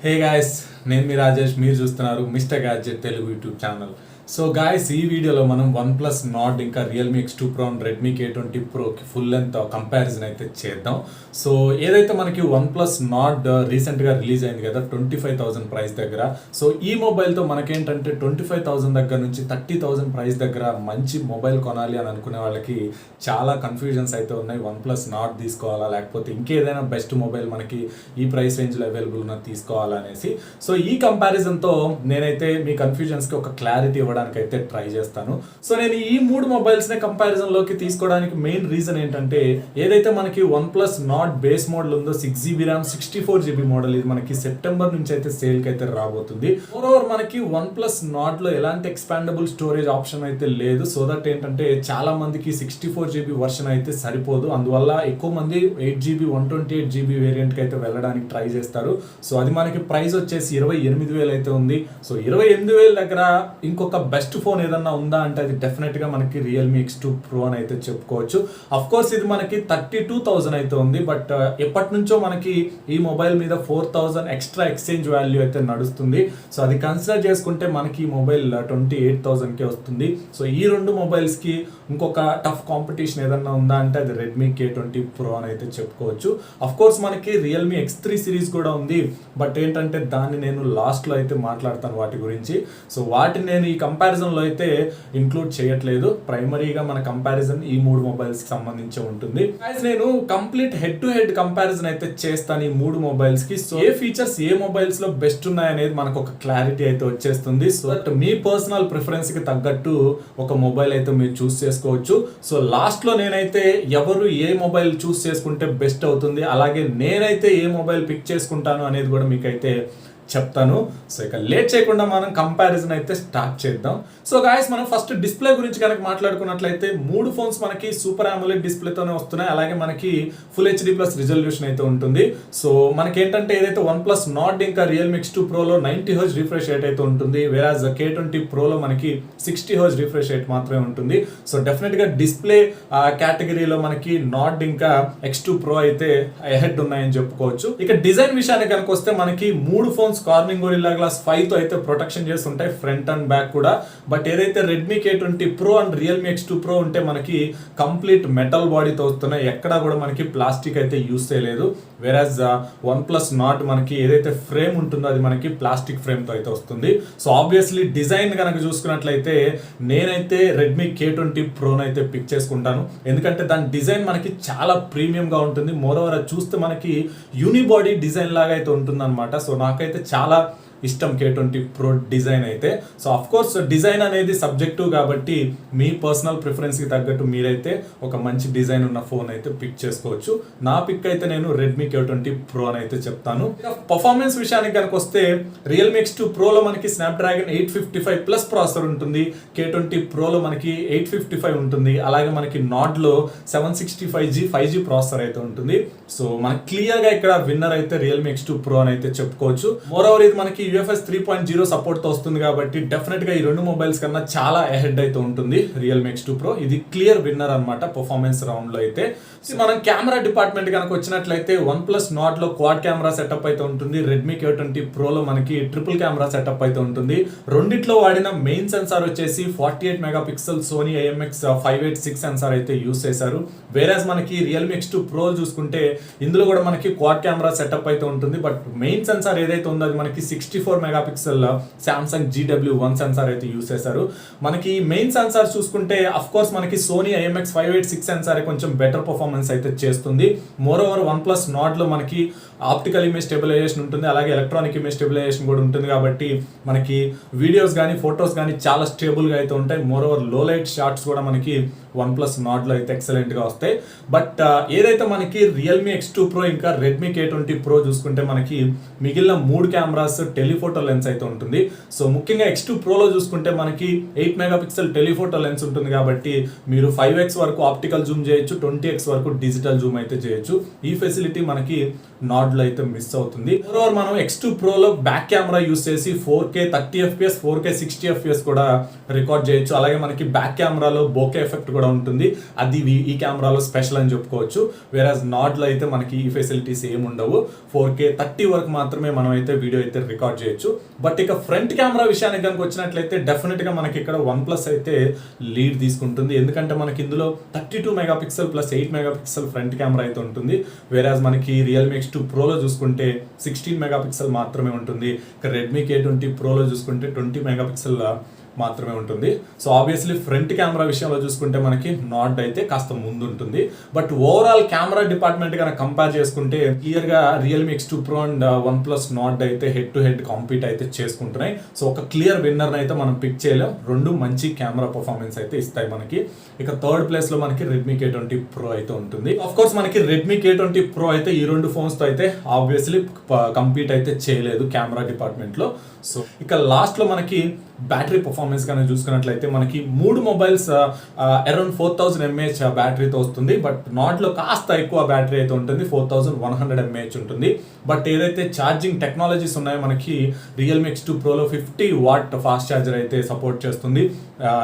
Hey guys, నేను మీ రాజేష్. మీరు చూస్తున్నారు mister gadget Telugu YouTube channel. So guys, ఈ వీడియోలో మనం వన్ప్లస్ నార్డ్ ఇంకా Realme X2 Pro and Redmi K20 Proకి ఫుల్ లెంత్ కంపారిజన్ అయితే చేద్దాం. సో ఏదైతే మనకి వన్ప్లస్ నార్డ్ రీసెంట్గా రిలీజ్ అయింది కదా 25,000 ప్రైస్ దగ్గర. సో ఈ మొబైల్తో మనకేంటంటే 25,000 దగ్గర నుంచి 30,000 ప్రైస్ దగ్గర మంచి మొబైల్ కొనాలి అని అనుకునే వాళ్ళకి చాలా కన్ఫ్యూజన్స్ అయితే ఉన్నాయి. వన్ప్లస్ నార్డ్ తీసుకోవాలా లేకపోతే ఇంకేదైనా బెస్ట్ మొబైల్ మనకి ఈ ప్రైస్ రేంజ్లో అవైలబుల్ ఉన్నది తీసుకోవాలా అనేసి. సో ఈ కంపారిజన్తో నేనైతే మీ కన్ఫ్యూజన్స్కి ఒక క్లారిటీ ఇవ్వడానికి అయితే ట్రై చేస్తాను. సో నేను ఈ మూడు మొబైల్స్ని కంపారిజన్లోకి తీసుకోవడానికి మెయిన్ రీజన్ ఏంటంటే, ఏదైతే మనకి వన్ప్లస్ నార్డ్ బేస్ మోడల్ ఉందో 6GB ర్యామ్ 64GB మోడల్, ఇది మనకి సెప్టెంబర్ నుంచి అయితే సేల్కి అయితే రాబోతుంది. మోరోవర్ మనకి వన్ప్లస్ నార్డ్లో ఎలాంటి ఎక్స్పాండబుల్ స్టోరేజ్ ఆప్షన్ అయితే లేదు. సో దట్ ఏంటంటే చాలా మందికి 64GB వర్షన్ అయితే సరిపోదు. అందువల్ల ఎక్కువ మంది 8GB 128GB వేరియంట్కి అయితే వెళ్ళడానికి ట్రై చేస్తారు. సో అది మనకి ప్రైస్ వచ్చేసి 28,000 అయితే ఉంది. సో 28,000 దగ్గర ఇంకొక బెస్ట్ ఫోన్ ఏదన్నా ఉందా అంటే అది డెఫినెట్గా మనకి రియల్మీ X2 Pro అని అయితే చెప్పుకోవచ్చు. అఫ్ కోర్స్ ఇది మనకి 32,000 అయితే ఉంది. బట్ ఎప్పటి నుంచో మనకి ఈ మొబైల్ మీద 4,000 ఎక్స్ట్రా ఎక్స్చేంజ్ వాల్యూ అయితే నడుస్తుంది. సో అది కన్సిడర్ చేసుకుంటే మనకి ఈ మొబైల్ 28,000కే వస్తుంది. సో ఈ రెండు మొబైల్స్కి ఇంకొక టఫ్ కాంపిటీషన్ ఏదన్నా ఉందా అంటే అది రెడ్మీ K20 Pro అని అయితే చెప్పుకోవచ్చు. అఫ్ కోర్స్ మనకి రియల్మీ X3 సిరీస్ కూడా ఉంది. బట్ ఏంటంటే దాన్ని నేను లాస్ట్లో అయితే మాట్లాడతాను వాటి గురించి. సో వాటిని నేను ఈ కంపారిజన్లో అయితే ఇంక్లూడ్ చేయట్లేదు. ప్రైమరీగా మన కంపారిజన్ ఈ మూడు మొబైల్స్కి సంబంధించి ఉంటుంది. నేను complete head to head comparison అయితే చేస్తాను ఈ మూడు మొబైల్స్కి. సో ఏ ఫీచర్స్ ఏ మొబైల్స్లో బెస్ట్ ఉన్నాయనేది మనకు ఒక క్లారిటీ అయితే వచ్చేస్తుంది. సో దట్ మీ పర్సనల్ ప్రిఫరెన్స్కి తగ్గట్టు ఒక మొబైల్ అయితే మీరు చూస్ చేసుకోవచ్చు. సో లాస్ట్లో నేనైతే ఎవరు ఏ మొబైల్ చూస్ చేసుకుంటే బెస్ట్ అవుతుంది, అలాగే నేనైతే ఏ మొబైల్ పిక్ చేసుకుంటాను అనేది కూడా మీకైతే చెప్తాను. సో ఇక లేట్ చేయకుండా మనం కంపారిజన్ అయితే స్టార్ట్ చేద్దాం. సో గాయస్, మనం ఫస్ట్ డిస్ప్లే గురించి కనుక మాట్లాడుకున్నట్లయితే మూడు ఫోన్స్ మనకి సూపర్ AMOLED డిస్ప్లేతోనే వస్తున్నాయి. అలాగే మనకి ఫుల్ HD+ రిజల్యూషన్ అయితే ఉంటుంది. సో మనకి ఏంటంటే ఏదైతే వన్ప్లస్ నార్డ్ ఇంకా Realme X2 Proలో 90Hz refresh rate అయితే ఉంటుంది. వేరాజ్ K20 Proలో మనకి 60Hz రిఫ్రెష్ రేట్ మాత్రమే ఉంటుంది. సో డెఫినెట్గా డిస్ప్లే కేటగిరీలో మనకి నార్డ్ ఇంకా X2 Pro అయితే అహెడ్ ఉన్నాయని చెప్పుకోవచ్చు. ఇక డిజైన్ విషయానికి కనుక వస్తే మనకి మూడు ఫోన్స్ కార్నింగ్ గొరిల్లా గ్లాస్ 5 తో అయితే ప్రొటెక్షన్ చేస్తుంటాయి, ఫ్రంట్ అండ్ బ్యాక్ కూడా. బట్ ఏదైతే Redmi K20 Pro and Realme X2 Pro ఉంటే మనకి కంప్లీట్ మెటల్ బాడీతో వస్తున్నాయి. ఎక్కడా కూడా మనకి ప్లాస్టిక్ అయితే యూస్ చేయలేదు. వేరాజ్ వన్ప్లస్ నార్డ్ మనకి ఏదైతే ఫ్రేమ్ ఉంటుందో అది మనకి ప్లాస్టిక్ ఫ్రేమ్తో అయితే వస్తుంది. సో ఆబ్వియస్లీ డిజైన్ కనుక చూసుకున్నట్లయితే నేనైతే రెడ్మీ K20 Proను అయితే పిక్ చేసుకుంటాను. ఎందుకంటే దాని డిజైన్ మనకి చాలా ప్రీమియంగా ఉంటుంది. మోరోవర్ అది చూస్తే మనకి యూనిబాడీ డిజైన్ లాగా అయితే ఉంటుంది అనమాట. సో నాకైతే చాలా ఇష్టం K20 Pro డిజైన్ అయితే. సో అఫ్ కోర్స్ డిజైన్ అనేది సబ్జెక్టివ్ కాబట్టి మీ పర్సనల్ ప్రిఫరెన్స్కి తగ్గట్టు మీరైతే ఒక మంచి డిజైన్ ఉన్న ఫోన్ అయితే పిక్ చేసుకోవచ్చు. నా పిక్ అయితే నేను రెడ్మీ K20 Pro అని అయితే చెప్తాను. పర్ఫార్మెన్స్ విషయానికి కనుక వస్తే రియల్మీ X2 Proలో మనకి స్నాప్డ్రాగన్ 855+ ప్రాసెసర్ ఉంటుంది. K20 Proలో మనకి 855 ఉంటుంది. అలాగే మనకి నార్డ్లో 765G 5G ప్రాసెసర్ అయితే ఉంటుంది. సో మనకి క్లియర్గా ఇక్కడ విన్నర్ అయితే రియల్మీ X2 Pro అని అయితే చెప్పుకోవచ్చు. మోరోవర్ ఇది మనకి UFS 3.0 సపోర్ట్ తో వస్తుంది కాబట్టి డెఫినెట్ గా ఈ రెండు మొబైల్స్ కన్నా చాలా అహెడ్ అయితే ఉంటుంది రియల్మీ X2 Pro. ఇది క్లియర్ విన్నర్ అన్నమాట పర్ఫార్మెన్స్ రౌండ్ లో అయితే. మనం కెమెరా డిపార్ట్మెంట్ కనుక వచ్చినట్లయితే వన్ప్లస్ నార్డ్ లో క్వాడ్ కెమెరా సెటప్ అయితే ఉంటుంది. రెడ్మీ K20 Proలో మనకి ట్రిపుల్ కెమెరా సెటప్ అయితే ఉంటుంది. రెండిట్లో వాడిన మెయిన్ సెన్సార్ వచ్చేసి 48 మెగాపిక్సెల్ సోనీ IMX 586 సెన్సార్ అయితే యూస్ చేశారు. వేరేస్ మనకి రియల్మీ X2 Pro చూసుకుంటే ఇందులో కూడా మనకి క్వాడ్ కెమెరా సెటప్ అయితే ఉంటుంది. బట్ మెయిన్ సెన్సార్ ఏదైతే ఉందో అది మనకి 64 మెగాపిక్సెల్ సామ్సంగ్ GW1 సెన్సార్ అయితే యూస్ చేశారు. మనకి మెయిన్ సెన్సార్ చూసుకుంటే అఫ్ కోర్స్ మనకి సోనీ IMX 586 సెన్సార్ కొంచెం బెటర్ పర్ఫార్మెన్స్ అయితే చేస్తుంది. మోరోవర్ వన్ప్లస్ నార్డ్ లో మనకి ఆప్టికల్ ఇమేజ్ స్టెబిలైజేషన్ ఉంటుంది, అలాగే ఎలక్ట్రానిక్ ఇమేజ్ స్టెబిలైజేషన్ కూడా ఉంటుంది. కాబట్టి మనకి వీడియోస్ కానీ ఫొటోస్ కానీ చాలా స్టేబుల్గా అయితే ఉంటాయి. మోరోవర్ లో లైట్ షాట్స్ కూడా మనకి వన్ప్లస్ నార్డ్లో అయితే ఎక్సలెంట్గా వస్తాయి. బట్ ఏదైతే మనకి రియల్మీ X2 Pro ఇంకా రెడ్మీ K20 Pro చూసుకుంటే మనకి మిగిలిన మూడు కెమెరాస్ టెలిఫోటో లెన్స్ అయితే ఉంటుంది. సో ముఖ్యంగా X2 Proలో చూసుకుంటే మనకి 8 మెగాపిక్సెల్ టెలిఫోటో లెన్స్ ఉంటుంది. కాబట్టి మీరు 5x వరకు ఆప్టికల్ జూమ్ చేయొచ్చు, 20x వరకు డిజిటల్ జూమ్ అయితే చేయొచ్చు. ఈ ఫెసిలిటీ మనకి నార్డ్ నాడ్లో అయితే మిస్ అవుతుంది. ఓవర్ మనం X2 Proలో బ్యాక్ కెమెరా యూస్ చేసి 4K 30 FPS 4K 60 FPS కూడా రికార్డ్ చేయొచ్చు. అలాగే మనకి బ్యాక్ కెమెరాలో బోకే ఎఫెక్ట్ కూడా ఉంటుంది, అది ఈ కెమెరాలో స్పెషల్ అని చెప్పుకోవచ్చు. వేరాజ్ నాడ్లో అయితే మనకి ఈ ఫెసిలిటీస్ ఏమి ఉండవు. 4K 30 వరకు మాత్రమే మనం అయితే వీడియో అయితే రికార్డ్ చేయొచ్చు. బట్ ఇక ఫ్రంట్ కెమెరా విషయానికి కనుక వచ్చినట్లయితే డెఫినెట్గా మనకి ఇక్కడ OnePlus అయితే లీడ్ తీసుకుంటుంది. ఎందుకంటే మనకి ఇందులో 32 megapixel plus 8 megapixel front camera అయితే ఉంటుంది. వేరాజ్ మనకి Realme X2 Proలో చూసుకుంటే 16 మెగాపిక్సెల్ మాత్రమే ఉంటుంది. ఇక Redmi K20 Proలో చూసుకుంటే 20 మెగాపిక్సెల్ మాత్రమే ఉంటుంది. సో ఆబ్వియస్లీ ఫ్రంట్ కెమెరా విషయంలో చూసుకుంటే మనకి నాడ్ అయితే కాస్త ముందు ఉంటుంది. బట్ ఓవరాల్ కెమెరా డిపార్ట్మెంట్ కనుక కంపేర్ చేసుకుంటే క్లియర్గా Realme X2 Pro and OnePlus నాడ్ అయితే హెడ్ టు హెడ్ కాంపీట్ అయితే చేసుకుంటున్నాయి. సో ఒక క్లియర్ విన్నర్ అయితే మనం పిక్ చేయలేం. రెండు మంచి కెమెరా పర్ఫార్మెన్స్ అయితే ఇస్తాయి మనకి. ఇక థర్డ్ ప్లేస్ లో మనకి Redmi K20 Pro అయితే ఉంటుంది. ఆఫ్ కోర్స్ మనకి Redmi K20 Pro అయితే ఈ రెండు ఫోన్స్ తో అయితే ఆబ్వియస్లీ కంపీట్ అయితే చేయలేదు కెమెరా డిపార్ట్మెంట్ లో. సో ఇక లాస్ట్ లో మనకి బ్యాటరీ పర్ఫార్మెన్స్ కానీ చూసుకున్నట్లయితే మనకి మూడు మొబైల్స్ అరౌండ్ 4000 mAh బ్యాటరీతో వస్తుంది. బట్ నాట్లో కాస్త ఎక్కువ బ్యాటరీ అయితే ఉంటుంది, 4100 mAh ఉంటుంది. బట్ ఏదైతే ఛార్జింగ్ టెక్నాలజీస్ ఉన్నాయో మనకి Realme X2 Proలో 50 watt fast charger అయితే సపోర్ట్ చేస్తుంది.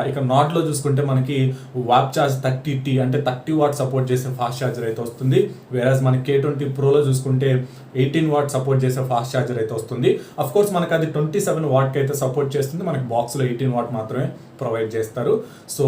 ఇక నాట్లో చూసుకుంటే మనకి వాప్ ఛార్జ్ 30T అంటే 30 వాట్ సపోర్ట్ చేసే ఫాస్ట్ ఛార్జర్ అయితే వస్తుంది. వేరాజ్ మనకి K20 Proలో చూసుకుంటే 18 వాట్ సపోర్ట్ చేసే ఫాస్ట్ ఛార్జర్ అయితే వస్తుంది. అఫ్ కోర్స్ మనకి అది 27 వాట్కి అయితే సపోర్ట్ చేస్తుంది. మనకి బాక్స్లో 18 వాట్ మాత్రమే ప్రొవైడ్ చేస్తారు. సో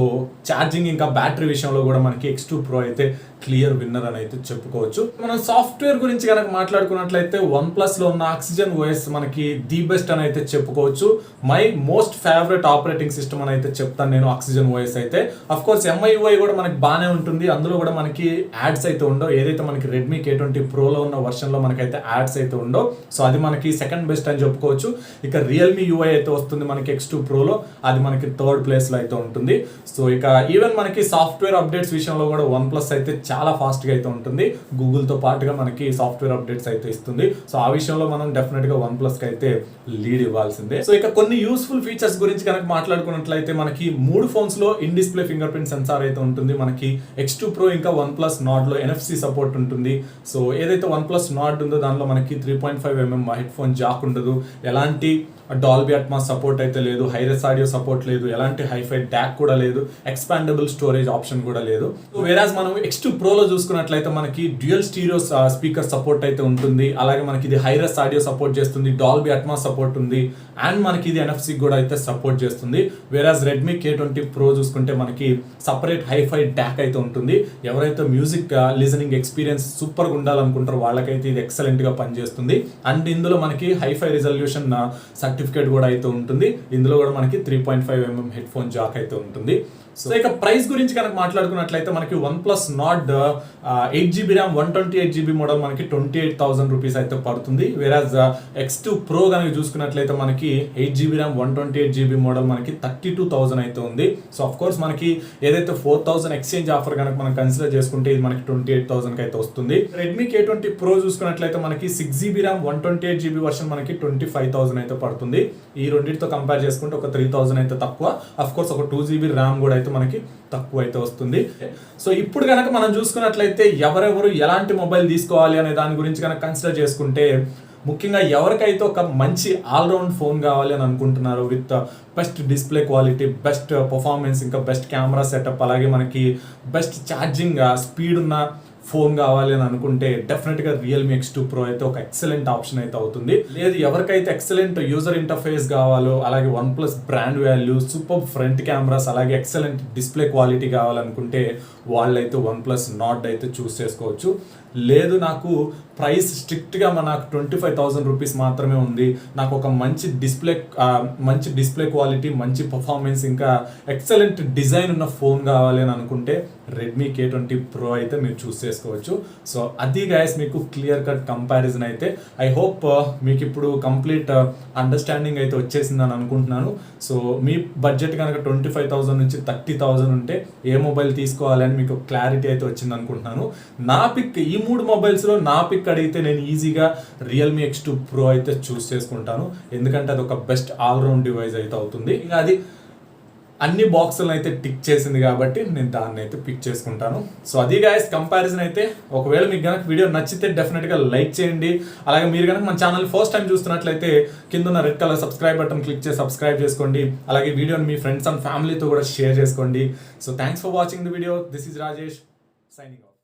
ఛార్జింగ్ ఇంకా బ్యాటరీ విషయంలో కూడా మనకి X2 Pro అయితే క్లియర్ విన్నర్ అని అయితే చెప్పుకోవచ్చు. మనం సాఫ్ట్వేర్ గురించి కనుక మాట్లాడుకున్నట్లయితే OnePlus లో ఉన్న Oxygen OS మనకి ది బెస్ట్ అని అయితే చెప్పుకోవచ్చు. My most favourite operating system అని అయితే చెప్తాను నేను Oxygen OS అయితే. అఫ్ కోర్స్ MIUI కూడా మనకి బాగానే ఉంటుంది, అందులో కూడా మనకి యాడ్స్ అయితే ఉండవు. ఏదైతే మనకి Redmi K20 Proలో ఉన్న వర్షన్ లో మనకైతే యాడ్స్ అయితే ఉండవు. సో అది మనకి సెకండ్ బెస్ట్ అని చెప్పుకోవచ్చు. ఇక Realme UI అయితే వస్తుంది మనకి X2 Proలో, అది మనకి థర్డ్ ప్లేస్ లో అయితే ఉంటుంది. సో ఇక ఈవెన్ మనకి సాఫ్ట్వేర్ అప్డేట్స్ విషయంలో కూడా OnePlus అయితే చాలా ఫాస్ట్ గా అయితే ఉంటుంది. గూగుల్ తో పాటుగా మనకి సాఫ్ట్వేర్ అప్డేట్స్ అయితే ఇస్తుంది. సో ఆ విషయంలో మనం డెఫినెట్ గా OnePlus కి అయితే లీడ్ ఇవ్వాల్సిందే. సో ఇక కొన్ని యూస్ఫుల్ ఫీచర్స్ గురించి కనుక మాట్లాడుకున్నట్లయితే మనకి మూడు ఫోన్స్ లో in display finger print censor అయితే ఉంటుంది. మనకి X2 Pro ఇంకా OnePlus నాడ్ లో NFC సపోర్ట్ ఉంటుంది. సో ఏదైతే OnePlus నాడ్ ఉందో దానిలో మనకి 3.5mm హెడ్ ఫోన్ జాక్ ఉండదు, ఎలాంటి డాల్బీ అట్మాస్ సపోర్ట్ అయితే లేదు, హైరెస్ ఆడియో సపోర్ట్ లేదు, ఎలాంటి హైఫై డాక్ కూడా లేదు, ఎక్స్పాండబుల్ స్టోరేజ్ ఆప్షన్ కూడా లేదు. వేరాజ్ మనం X2 Proలో చూసుకున్నట్లయితే మనకి డ్యూయల్ స్టీరియో స్పీకర్ సపోర్ట్ అయితే ఉంటుంది. అలాగే మనకి ఇది హైరెస్ ఆడియో సపోర్ట్ చేస్తుంది, డాల్బీ అట్మాస్ సపోర్ట్ ఉంది, అండ్ మనకి ఇది NFC కూడా అయితే సపోర్ట్ చేస్తుంది. వేరాజ్ Redmi K20 Pro చూసుకుంటే మనకి సపరేట్ హైఫై డాక్ అయితే ఉంటుంది. ఎవరైతే మ్యూజిక్ లిజనింగ్ ఎక్స్పీరియన్స్ సూపర్గా ఉండాలనుకుంటారో వాళ్ళకైతే ఇది ఎక్సలెంట్ గా పనిచేస్తుంది. అండ్ ఇందులో మనకి హైఫై రిజల్యూషన్ సర్టిఫికేట్ కూడా అయితే ఉంటుంది. ఇందులో కూడా మనకి 3.5mm హెడ్ ఫోన్ జాక్ అయితే ఉంటుంది. సో ఇక ప్రైస్ గురించి కనుక మాట్లాడుకున్నట్లయితే మనకి OnePlus నాడ్ 8GB RAM 128GB model మనకి 28,000 రూపీస్ అయితే పడుతుంది. వేరాజ్ X2 Pro కనుక చూసుకున్నట్లయితే మనకి 8GB ర్యామ్ 128GB మోడల్ మనకి 32,000 అయితే ఉంది. సో అఫ్ కోర్స్ మనకి ఏదైతే 4,000 ఎక్స్చేంజ్ ఆఫర్ కనుక మనం కన్సిడర్ చేసుకుంటే ఇది మనకి 28,000 అయితే వస్తుంది. Redmi K20 Pro చూసుకున్నట్లయితే మనకి 6GB ర్యామ్ 128GB వర్షన్ మనకి 25,000 అయితే పడుతుంది. ఈ రెండింటితో కంపేర్ చేసుకుంటే ఒక 3,000 అయితే తక్కువ. అఫ్ కోర్స్ ఒక 2GB ర్యామ్ కూడా మనకి తక్కువ అయితే వస్తుంది. సో ఇప్పుడు కనుక మనం చూసుకున్నట్లయితే ఎవరెవరు ఎలాంటి మొబైల్ తీసుకోవాలి అనే దాని గురించి కనుక కన్సిడర్ చేసుకుంటే ముఖ్యంగా ఎవరికైతే ఒక మంచి ఆల్రౌండ్ ఫోన్ కావాలి అని అనుకుంటున్నారు with best display quality, best performance, ఇంకా బెస్ట్ కెమెరా సెటప్, అలాగే మనకి బెస్ట్ ఛార్జింగ్ స్పీడ్ ఉన్న ఫోన్ కావాలి అని అనుకుంటే డెఫినెట్గా Realme X2 Pro అయితే ఒక ఎక్సలెంట్ ఆప్షన్ అయితే అవుతుంది. లేదు ఎవరికైతే ఎక్సలెంట్ యూజర్ ఇంటర్ఫేస్ కావాలో, అలాగే OnePlus brand value, super front cameras, అలాగే ఎక్సలెంట్ డిస్ప్లే క్వాలిటీ కావాలనుకుంటే వాళ్ళైతే OnePlus నాడ్ అయితే చూస్ చేసుకోవచ్చు. లేదు నాకు ప్రైస్ స్ట్రిక్ట్గా నాకు 25,000 రూపీస్ మాత్రమే ఉంది, నాకు ఒక మంచి డిస్ప్లే క్వాలిటీ, మంచి పర్ఫార్మెన్స్, ఇంకా ఎక్సలెంట్ డిజైన్ ఉన్న ఫోన్ కావాలి అని అనుకుంటే Redmi K20 Pro అయితే మీరు చూస్ చేసుకోవచ్చు. సో అది గైస్ మీకు క్లియర్ కట్ కంపారిజన్ అయితే. ఐ హోప్ మీకు ఇప్పుడు కంప్లీట్ అండర్స్టాండింగ్ అయితే వచ్చేసిందని అనుకుంటున్నాను. సో మీ బడ్జెట్ కనుక 25,000 నుంచి 30,000 ఉంటే ఏ మొబైల్ తీసుకోవాలి అని మీకు క్లారిటీ అయితే వచ్చింది అనుకుంటున్నాను. నా పిక్ ఈ మూడు మొబైల్స్లో నా పిక్ అడిగితే నేను ఈజీగా Realme X2 Pro అయితే చూస్ చేసుకుంటాను. ఎందుకంటే అది ఒక బెస్ట్ ఆల్రౌండ్ డివైస్ అయితే అవుతుంది. ఇంకా అది అన్ని బాక్సులను అయితే టిక్ చేసింది కాబట్టి నేను దాన్ని అయితే పిక్ చేసుకుంటాను. సో అది గాయస్ కంపారిజన్ అయితే. ఒకవేళ మీకు కనుక వీడియో నచ్చితే డెఫినెట్గా లైక్ చేయండి. అలాగే మీరు కనుక మన ఛానల్ ఫస్ట్ టైం చూస్తున్నట్లయితే కింద ఉన్న red colour subscribe button click చేసి సబ్స్క్రైబ్ చేసుకోండి. అలాగే వీడియోని మీ ఫ్రెండ్స్ అండ్ ఫ్యామిలీతో కూడా షేర్ చేసుకోండి. So thanks for watching the video. This is Rajesh signing off.